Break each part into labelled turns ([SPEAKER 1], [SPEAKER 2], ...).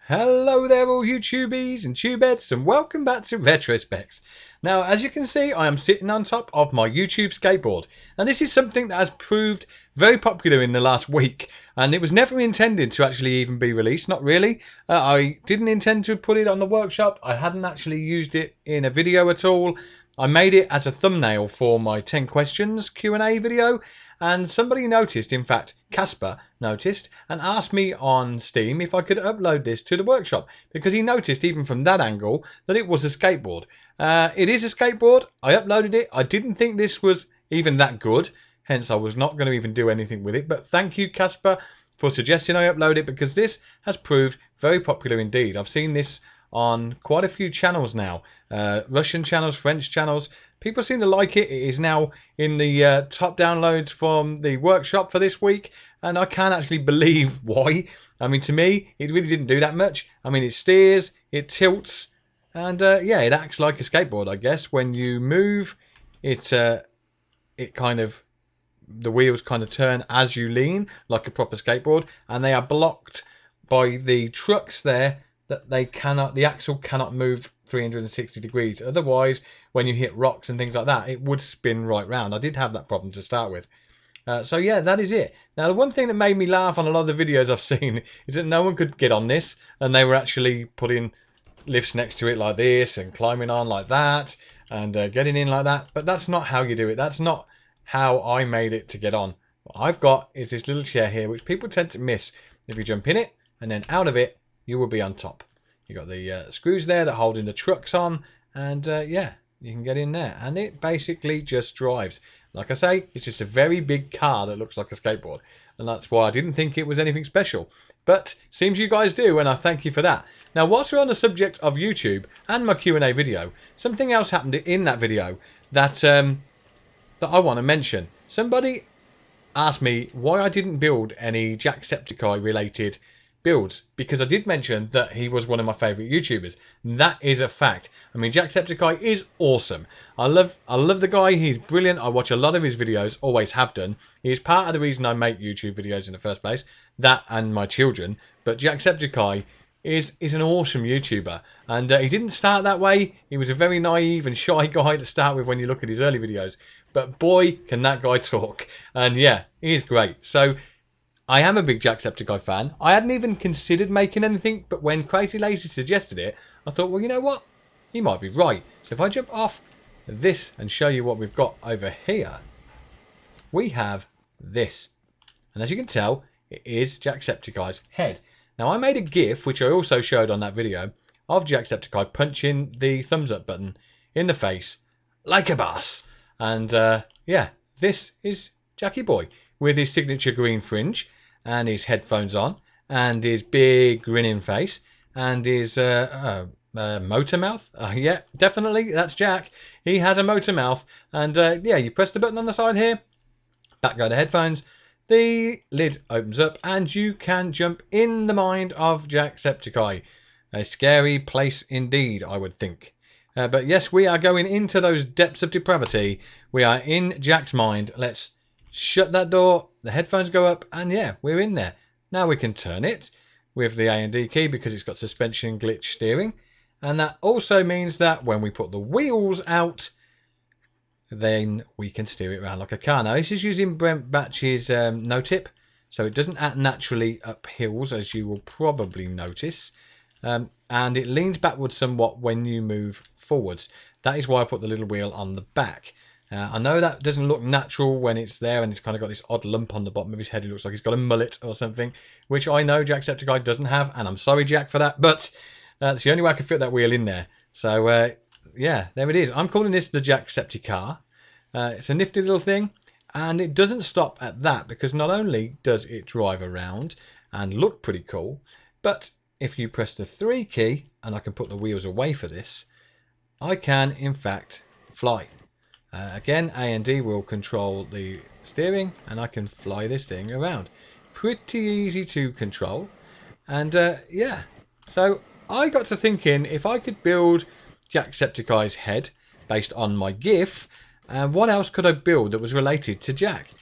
[SPEAKER 1] Hello there all YouTubies and tubeheads, and welcome back to Retrospecs. Now, as you can see, I am sitting on top of my YouTube skateboard, and this is something that has proved very popular in the last week, and it was never intended to actually even be released, not really. I didn't intend to put it on the workshop. I hadn't actually used it in a video at all. I made it as a thumbnail for my 10 questions Q&A video, and somebody noticed, in fact Casper noticed, and asked me on Steam if I could upload this to the workshop, because he noticed even from that angle that it was a skateboard. It is a skateboard. I uploaded it. I didn't think this was even that good, hence I was not going to even do anything with it, but thank you Casper for suggesting I upload it, because this has proved very popular indeed. I've seen this on quite a few channels now, Russian channels, French channels. People seem to like it. It is now in the top downloads from the workshop for this week, and I can't actually believe why. I mean, to me, it really didn't do that much. I mean, it steers, it tilts, and yeah, it acts like a skateboard, I guess. When you move, it kind of, the wheels kind of turn as you lean, like a proper skateboard, and they are blocked by the trucks there, that they cannot, the axle cannot move 360 degrees. Otherwise, when you hit rocks and things like that, it would spin right round. I did have that problem to start with. So yeah, that is it. Now, the one thing that made me laugh on a lot of the videos I've seen is that no one could get on this, and they were actually putting lifts next to it like this and climbing on like that and getting in like that. But that's not how you do it. That's not how I made it to get on. What I've got is this little chair here, which people tend to miss. If you jump in it and then out of it, you will be on top. You got the screws there that hold in the trucks on, and yeah, you can get in there, and it basically just drives. Like I say, it's just a very big car that looks like a skateboard, and that's why I didn't think it was anything special. But seems you guys do, and I thank you for that. Now, whilst we're on the subject of YouTube and my Q&A video, something else happened in that video that that I want to mention. Somebody asked me why I didn't build any JackSepticEye related builds, because I did mention that he was one of my favourite YouTubers. That is a fact. I mean, JackSepticEye is awesome. I love the guy. He's brilliant. I watch a lot of his videos, always have done. He is part of the reason I make YouTube videos in the first place. That and my children. But JackSepticEye is an awesome YouTuber, and he didn't start that way. He was a very naive and shy guy to start with when you look at his early videos. But boy, can that guy talk. And yeah, he is great. So I am a big JackSepticEye fan. I hadn't even considered making anything, but when Crazy Lazy suggested it, I thought, well, you know what? He might be right. So if I jump off this and show you what we've got over here, we have this. And as you can tell, it is JackSepticEye's head. Now, I made a GIF, which I also showed on that video, of JackSepticEye punching the thumbs up button in the face like a boss. And yeah, this is Jackie Boy with his signature green fringe, and his headphones on, and his big grinning face, and his motor mouth. Yeah, definitely, that's Jack. He has a motor mouth, and yeah, you press the button on the side here, back go the headphones, the lid opens up, and you can jump in the mind of JackSepticEye. A scary place indeed, I would think. But yes, we are going into those depths of depravity. We are in Jack's mind. Let's shut that door, the headphones go up, and yeah, we're in there. Now we can turn it with the A and D key because it's got suspension glitch steering, and that also means that when we put the wheels out, then we can steer it around like a car. Now, this is using Brent Batch's no-tip, so it doesn't act naturally up hills, as you will probably notice, and it leans backwards somewhat when you move forwards. That is why I put the little wheel on the back. I know that doesn't look natural when it's there, and it's kind of got this odd lump on the bottom of his head. It looks like he's got a mullet or something, which I know JackSepticEye doesn't have, and I'm sorry, Jack, for that, but that's the only way I could fit that wheel in there. So yeah, there it is. I'm calling this the JackSepti-Car. It's a nifty little thing, and it doesn't stop at that, because not only does it drive around and look pretty cool, but if you press the 3 key, and I can put the wheels away for this, I can, in fact, fly. Again, A and D will control the steering, and I can fly this thing around. Pretty easy to control. And yeah, so I got to thinking, if I could build JackSepticEye's head based on my GIF, what else could I build that was related to Jack?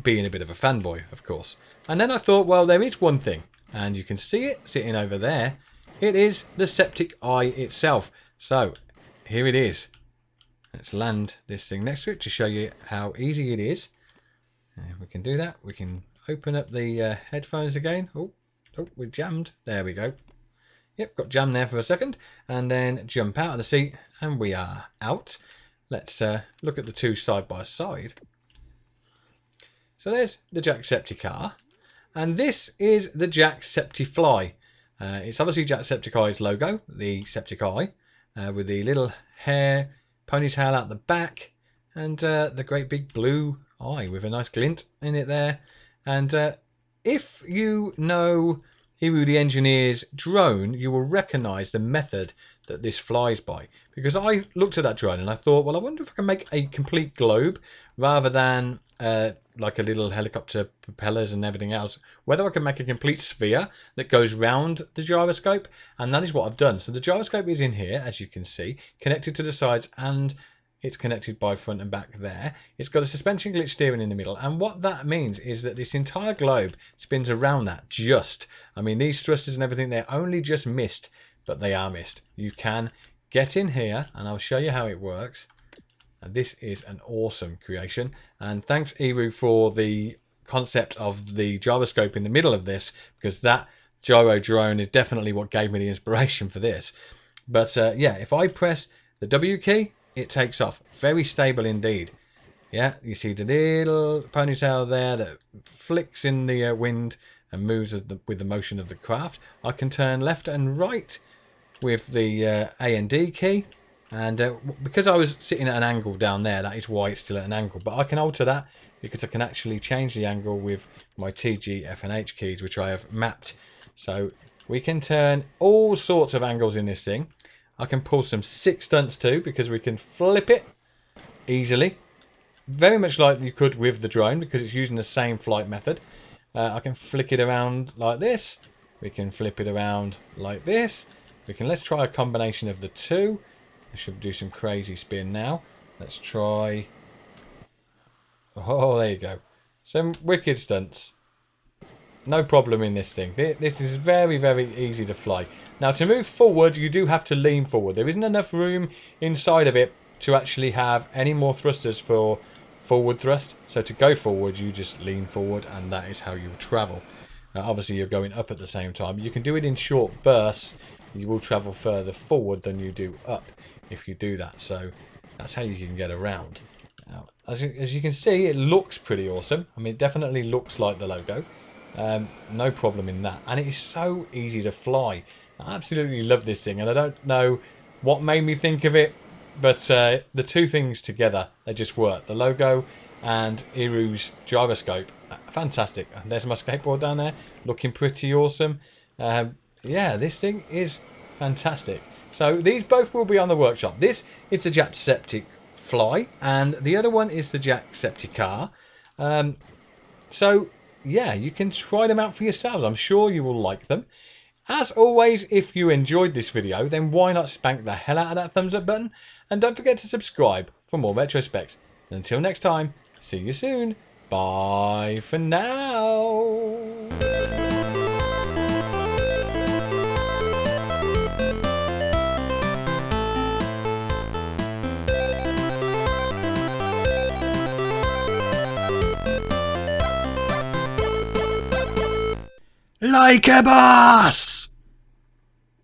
[SPEAKER 1] Being a bit of a fanboy, of course. And then I thought, well, there is one thing. and you can see it sitting over there. It is the ScrapSepticEye itself. So here it is. Let's land this thing next to it to show you how easy it is. And we can do that. We can open up the headphones again. Oh, we're jammed. There we go. Yep, got jammed there for a second. And then jump out of the seat and we are out. Let's look at the two side by side. So there's the JackSepti-Car. And this is the JackSepti-Fly. It's obviously JackSepticEye's logo, the ScrapSepticEye, with the little hair ponytail out the back and the great big blue eye with a nice glint in it there. And if you know Iru the engineer's drone, you will recognise the method that this flies by. Because I looked at that drone and I thought, well, I wonder if I can make a complete globe rather than like a little helicopter propellers and everything else, whether I can make a complete sphere that goes round the gyroscope. And that is what I've done. So the gyroscope is in here, as you can see, connected to the sides, and it's connected by front and back there. It's got a suspension glitch steering in the middle. And what that means is that this entire globe spins around that just. I mean, these thrusters and everything, they're only just missed, but they are missed. You can get in here and I'll show you how it works. And this is an awesome creation. And thanks, Iru, for the concept of the gyroscope in the middle of this, because that gyro drone is definitely what gave me the inspiration for this. But yeah, if I press the W key, it takes off. Very stable indeed. Yeah, you see the little ponytail there that flicks in the wind and moves with the motion of the craft. I can turn left and right with the A and D key. And because I was sitting at an angle down there, that is why it's still at an angle. But I can alter that because I can actually change the angle with my T, G, F and H keys, which I have mapped. So we can turn all sorts of angles in this thing. I can pull some sick stunts too, because we can flip it easily. Very much like you could with the drone, because it's using the same flight method. I can flick it around like this. We can flip it around like this. Let's try a combination of the two. I should do some crazy spin now. Let's try. Oh, there you go. Some wicked stunts. No problem in this thing. This is very, very easy to fly. Now, to move forward, you do have to lean forward. There isn't enough room inside of it to actually have any more thrusters for forward thrust. So to go forward, you just lean forward, and that is how you travel. Obviously, you're going up at the same time. You can do it in short bursts. You will travel further forward than you do up if you do that. So that's how you can get around. Now, as you can see, it looks pretty awesome. I mean, it definitely looks like the logo. No problem in that. And it is so easy to fly. I absolutely love this thing. And I don't know what made me think of it, but the two things together, they just work. The logo and Iru's gyroscope. Fantastic. And there's my skateboard down there, looking pretty awesome. Yeah, this thing is fantastic. So these both will be on the workshop. This is the JackSepti-Fly and the other one is the JackSepti-Car. So yeah, you can try them out for yourselves. I'm sure you will like them. As always, if you enjoyed this video, then why not spank the hell out of that thumbs up button? And don't forget to subscribe for more retro specs. And until next time, see you soon. Bye for now.
[SPEAKER 2] Like a boss!